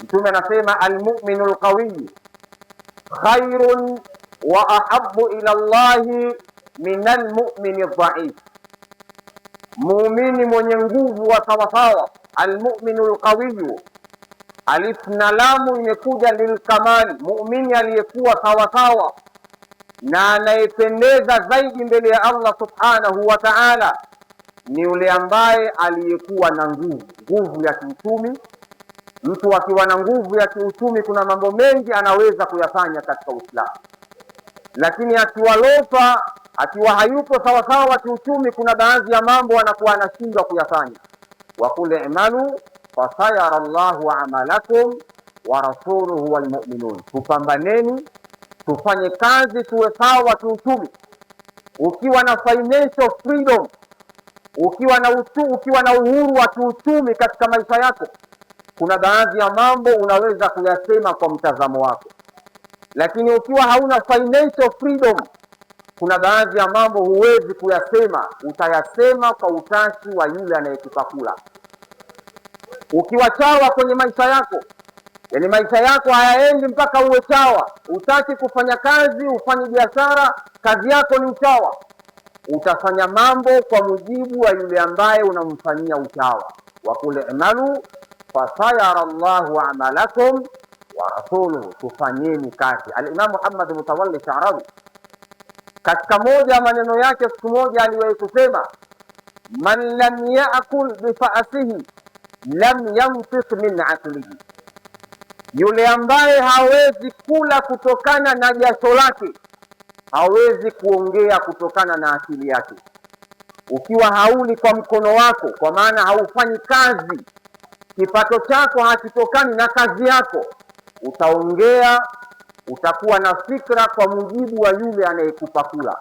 Mtume anasema almu'minu alqawi khairun wa ahabbu ila Allahi min almu'mini dhaif. Muumini mwenye nguvu wa sawasawa, almu'minu alqawi, alif na lamu imekuja lilkamali, muumini aliyekuwa sawasawa na anayependeza zaidi mbele ya Allah subhanahu wa ta'ala ni yule ambaye aliyekuwa na nguvu ya kiuchumi. Mtu akiwa na nguvu ya kiuchumi, kuna mambo mengi anaweza kuyafanya katika Uislamu, lakini akiwa lofa, akiwa hayupo sawa sawa kiuchumi, kuna baadhi ya mambo anakuwa anashindwa kuyafanya. Wa qul i'malu fasayara Allahu amalakum wa rasuluhu wal mu'minun. Tupambaneni, tufanye kazi, tuwe sawa kiuchumi. Ukiwa na financial freedom, ukiwa na uhuru wa kiuchumi katika maisha yako, kuna baadhi ya mambo unaweza kuyasema kwa mtazamo wako, lakini ukiwa hauna financial freedom, kuna baadhi ya mambo huwezi kuyasema, utayasema kwa utashi wa yule anayekupa kula. Ukiwa chawa kwenye maisha yako, yani maisha yako hayaendi mpaka uwe chawa, utaki kufanya kazi, ufanye biashara, kazi yako ni uchawa, utafanya mambo kwa mujibu wa yule ambaye unamfanyia uchawa. Wa qul i'malu fasayara Allahu amalakum wa rasuluhu, tufanyeni kazi. Al-Imam Muhammad Mutawalli Sha'rawi katika moja maneno yake siku moja aliwahi kusema, man lam ya'kul bi fa'sihi lam yanfiq min aqlihi, yule ambaye hawezi kula kutokana na jasho lake hawezi kuongea kutokana na akili yake. Ukiwa hauli kwa mkono wako, kwa maana haufanyi kazi, kipato chako hakitokani na kazi yako, utaongea, utakuwa na fikra kwa mujibu wa yule anayekupa kula.